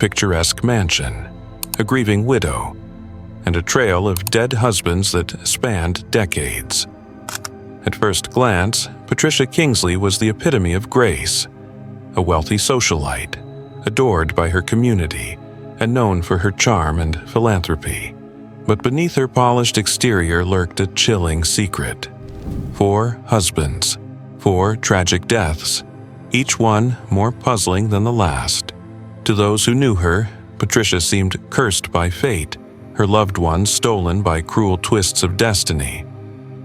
picturesque mansion, a grieving widow, and a trail of dead husbands that spanned decades. At first glance, Patricia Kingsley was the epitome of grace, a wealthy socialite, adored by her community and known for her charm and philanthropy. But beneath her polished exterior lurked a chilling secret. 4 husbands, 4 tragic deaths, each one more puzzling than the last. To those who knew her, Patricia seemed cursed by fate, her loved ones stolen by cruel twists of destiny.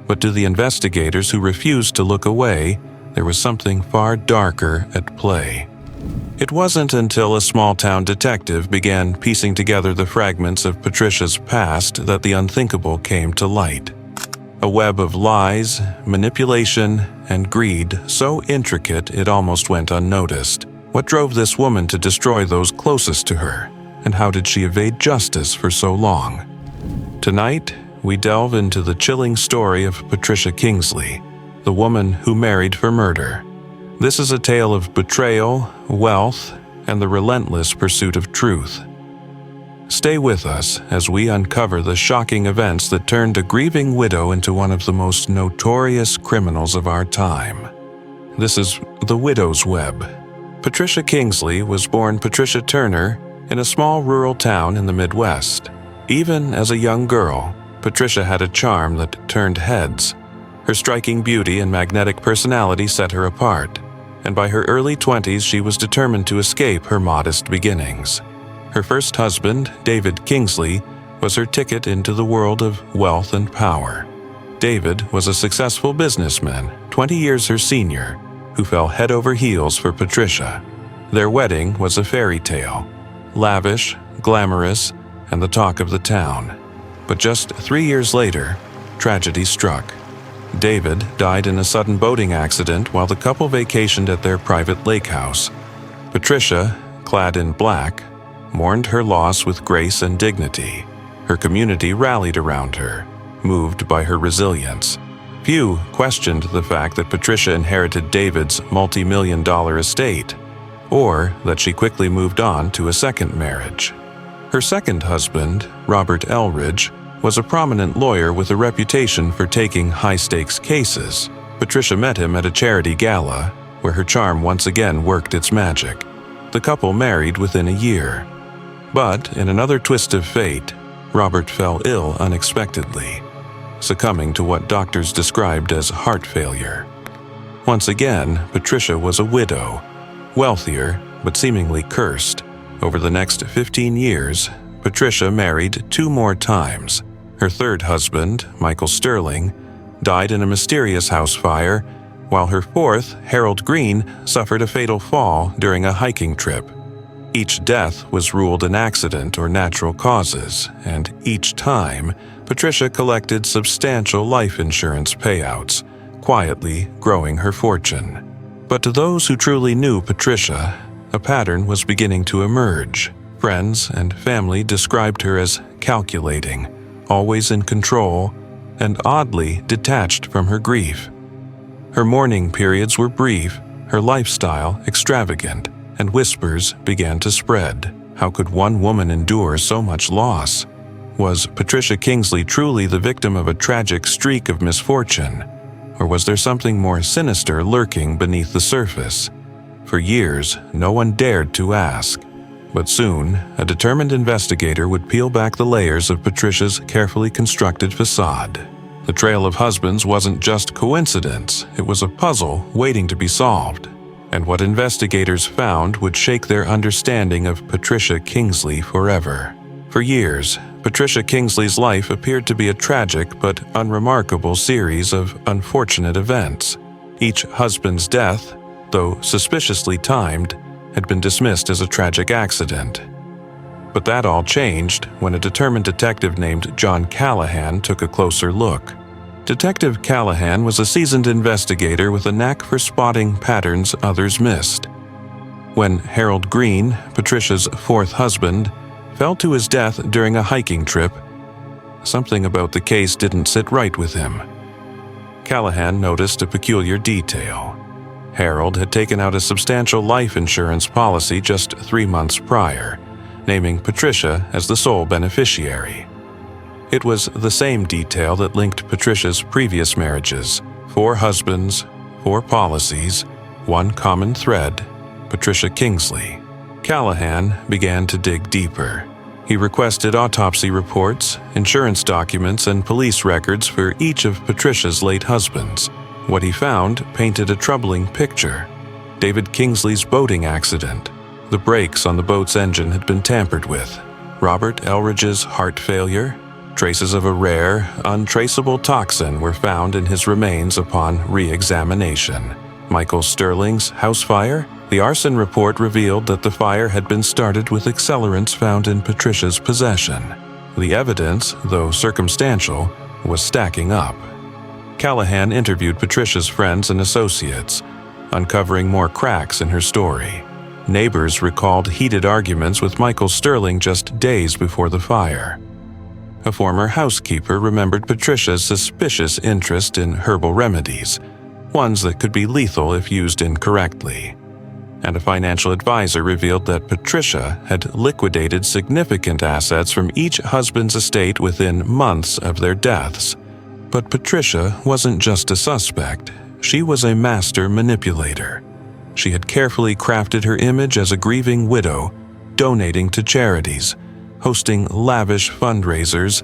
But to the investigators who refused to look away, there was something far darker at play. It wasn't until a small-town detective began piecing together the fragments of Patricia's past that the unthinkable came to light. A web of lies, manipulation, and greed so intricate it almost went unnoticed. What drove this woman to destroy those closest to her, and how did she evade justice for so long? Tonight, we delve into the chilling story of Patricia Kingsley, the woman who married for murder. This is a tale of betrayal, wealth, and the relentless pursuit of truth. Stay with us as we uncover the shocking events that turned a grieving widow into one of the most notorious criminals of our time. This is The Widow's Web. Patricia Kingsley was born Patricia Turner in a small rural town in the Midwest. Even as a young girl, Patricia had a charm that turned heads. Her striking beauty and magnetic personality set her apart, and by her early 20s she was determined to escape her modest beginnings. Her first husband, David Kingsley, was her ticket into the world of wealth and power. David was a successful businessman, 20 years her senior, who fell head over heels for Patricia. Their wedding was a fairy tale, lavish, glamorous, and the talk of the town. But just 3 years later, tragedy struck. David died in a sudden boating accident while the couple vacationed at their private lake house. Patricia, clad in black, mourned her loss with grace and dignity. Her community rallied around her, moved by her resilience. Few questioned the fact that Patricia inherited David's multi-million-dollar estate, or that she quickly moved on to a second marriage. Her second husband, Robert Elridge, was a prominent lawyer with a reputation for taking high-stakes cases. Patricia met him at a charity gala, where her charm once again worked its magic. The couple married within a year. But in another twist of fate, Robert fell ill unexpectedly, succumbing to what doctors described as heart failure. Once again, Patricia was a widow, wealthier but seemingly cursed. Over the next 15 years, Patricia married 2 more times. Her third husband, Michael Sterling, died in a mysterious house fire, while her fourth, Harold Green, suffered a fatal fall during a hiking trip. Each death was ruled an accident or natural causes, and each time, Patricia collected substantial life insurance payouts, quietly growing her fortune. But to those who truly knew Patricia, a pattern was beginning to emerge. Friends and family described her as calculating, always in control, and oddly detached from her grief. Her mourning periods were brief, her lifestyle extravagant, and whispers began to spread. How could one woman endure so much loss? Was Patricia Kingsley truly the victim of a tragic streak of misfortune? Or was there something more sinister lurking beneath the surface? For years, no one dared to ask. But soon, a determined investigator would peel back the layers of Patricia's carefully constructed facade. The trail of husbands wasn't just coincidence, it was a puzzle waiting to be solved. And what investigators found would shake their understanding of Patricia Kingsley forever. For years, Patricia Kingsley's life appeared to be a tragic but unremarkable series of unfortunate events. Each husband's death, though suspiciously timed, had been dismissed as a tragic accident. But that all changed when a determined detective named John Callahan took a closer look. Detective Callahan was a seasoned investigator with a knack for spotting patterns others missed. When Harold Green, Patricia's fourth husband, fell to his death during a hiking trip, something about the case didn't sit right with him. Callahan noticed a peculiar detail. Harold had taken out a substantial life insurance policy just 3 months prior, naming Patricia as the sole beneficiary. It was the same detail that linked Patricia's previous marriages: 4 husbands, 4 policies, one common thread: Patricia Kingsley. Callahan began to dig deeper. He requested autopsy reports, insurance documents, and police records for each of Patricia's late husbands. What he found painted a troubling picture. David Kingsley's boating accident. The brakes on the boat's engine had been tampered with. Robert Elridge's heart failure. Traces of a rare, untraceable toxin were found in his remains upon re-examination. Michael Sterling's house fire. The arson report revealed that the fire had been started with accelerants found in Patricia's possession. The evidence, though circumstantial, was stacking up. Callahan interviewed Patricia's friends and associates, uncovering more cracks in her story. Neighbors recalled heated arguments with Michael Sterling just days before the fire. A former housekeeper remembered Patricia's suspicious interest in herbal remedies, ones that could be lethal if used incorrectly. And a financial advisor revealed that Patricia had liquidated significant assets from each husband's estate within months of their deaths. But Patricia wasn't just a suspect. She was a master manipulator. She had carefully crafted her image as a grieving widow, donating to charities, hosting lavish fundraisers,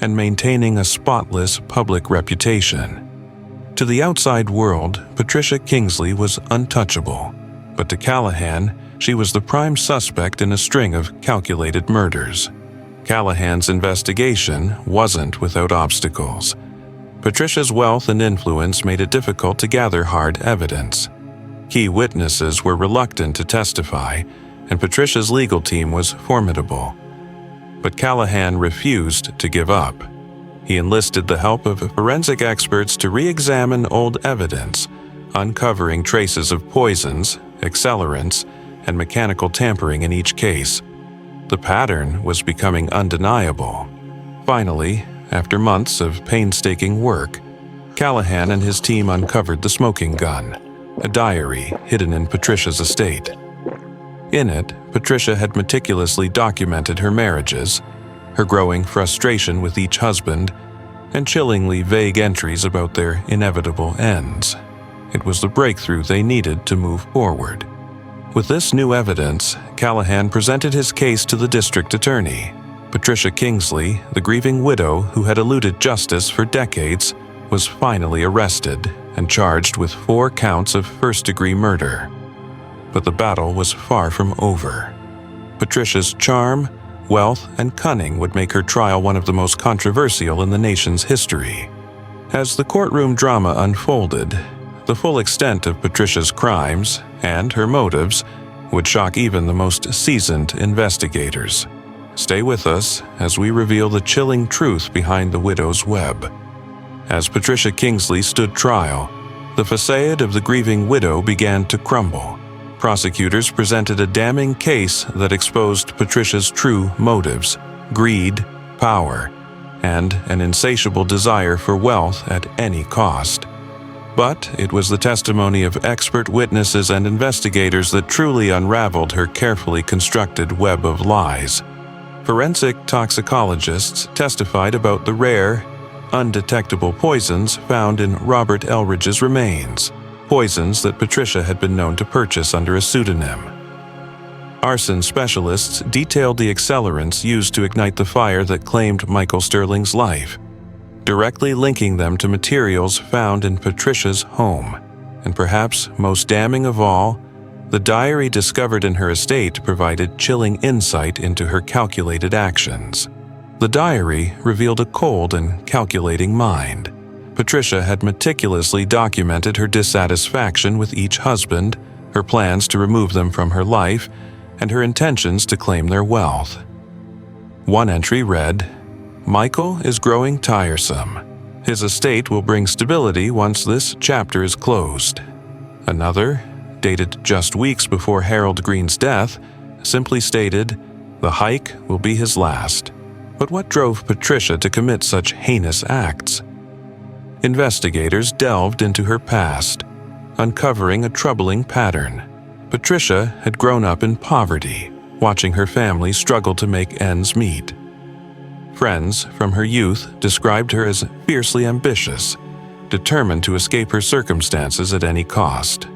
and maintaining a spotless public reputation. To the outside world, Patricia Kingsley was untouchable. But to Callahan, she was the prime suspect in a string of calculated murders. Callahan's investigation wasn't without obstacles. Patricia's wealth and influence made it difficult to gather hard evidence. Key witnesses were reluctant to testify, and Patricia's legal team was formidable. But Callahan refused to give up. He enlisted the help of forensic experts to re-examine old evidence, uncovering traces of poisons, accelerants, and mechanical tampering in each case. The pattern was becoming undeniable. Finally, after months of painstaking work, Callahan and his team uncovered the smoking gun, a diary hidden in Patricia's estate. In it, Patricia had meticulously documented her marriages, her growing frustration with each husband, and chillingly vague entries about their inevitable ends. It was the breakthrough they needed to move forward. With this new evidence, Callahan presented his case to the district attorney. Patricia Kingsley, the grieving widow who had eluded justice for decades, was finally arrested and charged with 4 counts of first-degree murder. But the battle was far from over. Patricia's charm, wealth, and cunning would make her trial one of the most controversial in the nation's history. As the courtroom drama unfolded, the full extent of Patricia's crimes and her motives would shock even the most seasoned investigators. Stay with us as we reveal the chilling truth behind the widow's web. As Patricia Kingsley stood trial, the facade of the grieving widow began to crumble. Prosecutors presented a damning case that exposed Patricia's true motives: greed, power, and an insatiable desire for wealth at any cost. But it was the testimony of expert witnesses and investigators that truly unraveled her carefully constructed web of lies. Forensic toxicologists testified about the rare, undetectable poisons found in Robert Elridge's remains, poisons that Patricia had been known to purchase under a pseudonym. Arson specialists detailed the accelerants used to ignite the fire that claimed Michael Sterling's life, directly linking them to materials found in Patricia's home. And perhaps most damning of all, the diary discovered in her estate provided chilling insight into her calculated actions. The diary revealed a cold and calculating mind. Patricia had meticulously documented her dissatisfaction with each husband, her plans to remove them from her life, and her intentions to claim their wealth. One entry read, "Michael is growing tiresome. His estate will bring stability once this chapter is closed." Another, dated just weeks before Harold Green's death, simply stated, "The hike will be his last." But what drove Patricia to commit such heinous acts? Investigators delved into her past, uncovering a troubling pattern. Patricia had grown up in poverty, watching her family struggle to make ends meet. Friends from her youth described her as fiercely ambitious, determined to escape her circumstances at any cost.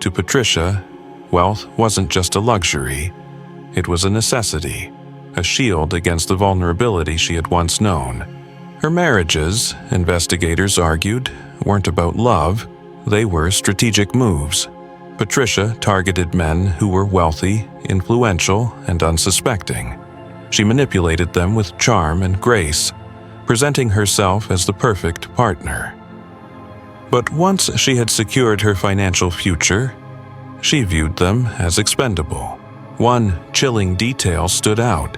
To Patricia, wealth wasn't just a luxury, it was a necessity, a shield against the vulnerability she had once known. Her marriages, investigators argued, weren't about love, they were strategic moves. Patricia targeted men who were wealthy, influential, and unsuspecting. She manipulated them with charm and grace, presenting herself as the perfect partner. But once she had secured her financial future, she viewed them as expendable. One chilling detail stood out.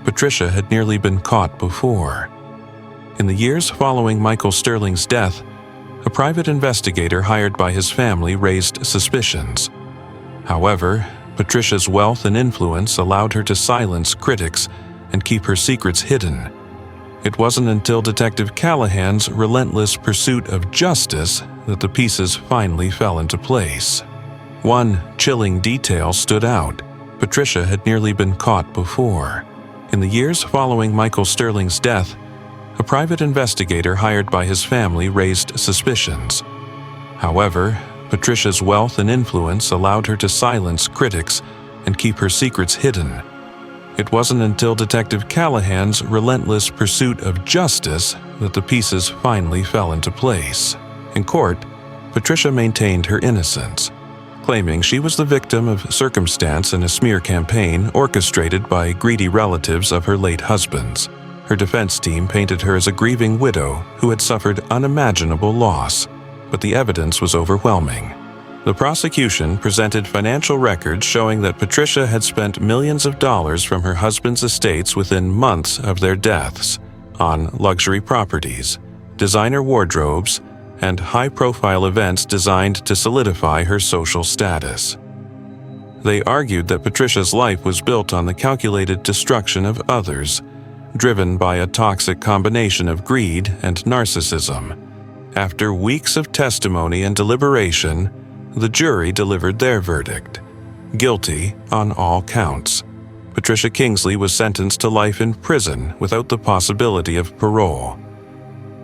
Patricia had nearly been caught before. In the years following Michael Sterling's death, a private investigator hired by his family raised suspicions. However, Patricia's wealth and influence allowed her to silence critics and keep her secrets hidden. It wasn't until Detective Callahan's relentless pursuit of justice that the pieces finally fell into place. One chilling detail stood out. Patricia had nearly been caught before. In the years following Michael Sterling's death, a private investigator hired by his family raised suspicions. However, Patricia's wealth and influence allowed her to silence critics and keep her secrets hidden. It wasn't until Detective Callahan's relentless pursuit of justice that the pieces finally fell into place. In court, Patricia maintained her innocence, claiming she was the victim of circumstance in a smear campaign orchestrated by greedy relatives of her late husband's. Her defense team painted her as a grieving widow who had suffered unimaginable loss, but the evidence was overwhelming. The prosecution presented financial records showing that Patricia had spent millions of dollars from her husband's estates within months of their deaths on luxury properties, designer wardrobes, and high-profile events designed to solidify her social status. They argued that Patricia's life was built on the calculated destruction of others, driven by a toxic combination of greed and narcissism. After weeks of testimony and deliberation, the jury delivered their verdict: guilty on all counts. Patricia Kingsley was sentenced to life in prison without the possibility of parole.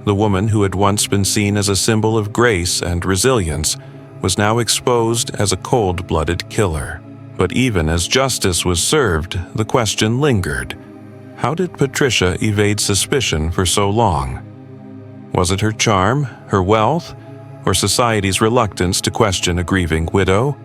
The woman who had once been seen as a symbol of grace and resilience was now exposed as a cold-blooded killer. But even as justice was served, the question lingered: how did Patricia evade suspicion for so long? Was it her charm, her wealth, or society's reluctance to question a grieving widow?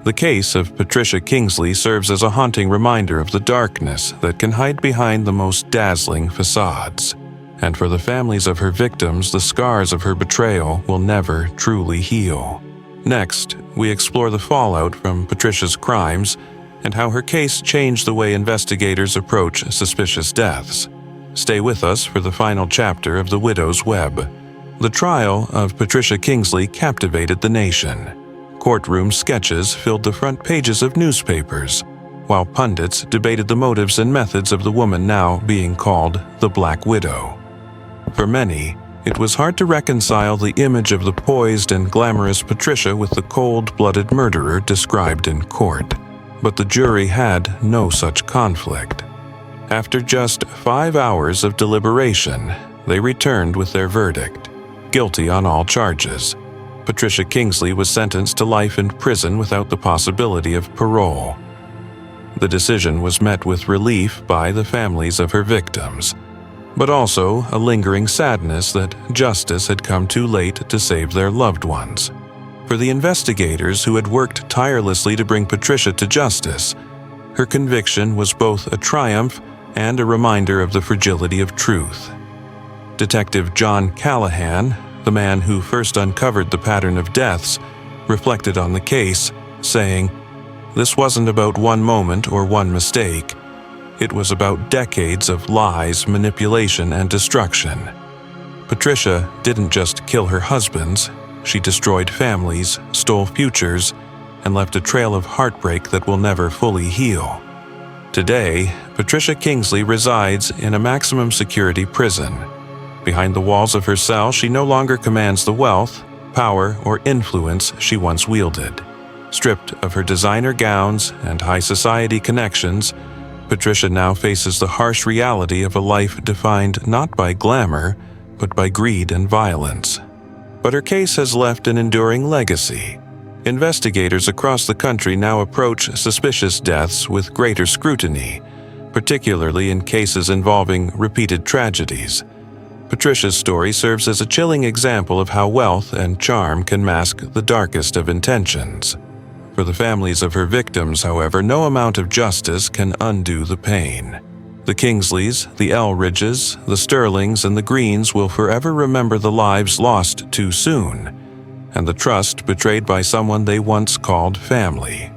The case of Patricia Kingsley serves as a haunting reminder of the darkness that can hide behind the most dazzling facades. And for the families of her victims, the scars of her betrayal will never truly heal. Next, we explore the fallout from Patricia's crimes and how her case changed the way investigators approach suspicious deaths. Stay with us for the final chapter of The Widow's Web. The trial of Patricia Kingsley captivated the nation. Courtroom sketches filled the front pages of newspapers, while pundits debated the motives and methods of the woman now being called the Black Widow. For many, it was hard to reconcile the image of the poised and glamorous Patricia with the cold-blooded murderer described in court. But the jury had no such conflict. After just 5 hours of deliberation, they returned with their verdict: guilty on all charges. Patricia Kingsley was sentenced to life in prison without the possibility of parole. The decision was met with relief by the families of her victims, but also a lingering sadness that justice had come too late to save their loved ones. For the investigators who had worked tirelessly to bring Patricia to justice, her conviction was both a triumph and a reminder of the fragility of truth. Detective John Callahan, the man who first uncovered the pattern of deaths, reflected on the case, saying, "This wasn't about one moment or one mistake. It was about decades of lies, manipulation, and destruction. Patricia didn't just kill her husbands, she destroyed families, stole futures, and left a trail of heartbreak that will never fully heal." Today, Patricia Kingsley resides in a maximum security prison. Behind the walls of her cell, she no longer commands the wealth, power, or influence she once wielded. Stripped of her designer gowns and high society connections, Patricia now faces the harsh reality of a life defined not by glamour, but by greed and violence. But her case has left an enduring legacy. Investigators across the country now approach suspicious deaths with greater scrutiny, particularly in cases involving repeated tragedies. Patricia's story serves as a chilling example of how wealth and charm can mask the darkest of intentions. For the families of her victims, however, no amount of justice can undo the pain. The Kingsleys, the Elridges, the Sterlings, and the Greens will forever remember the lives lost too soon, and the trust betrayed by someone they once called family.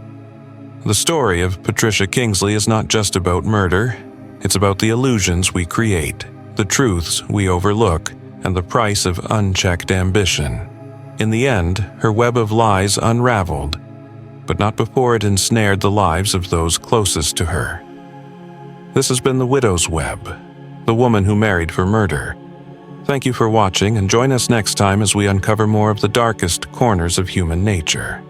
The story of Patricia Kingsley is not just about murder, it's about the illusions we create, the truths we overlook, and the price of unchecked ambition. In the end, her web of lies unraveled, but not before it ensnared the lives of those closest to her. This has been The Widow's Web, the woman who married for murder. Thank you for watching, and join us next time as we uncover more of the darkest corners of human nature.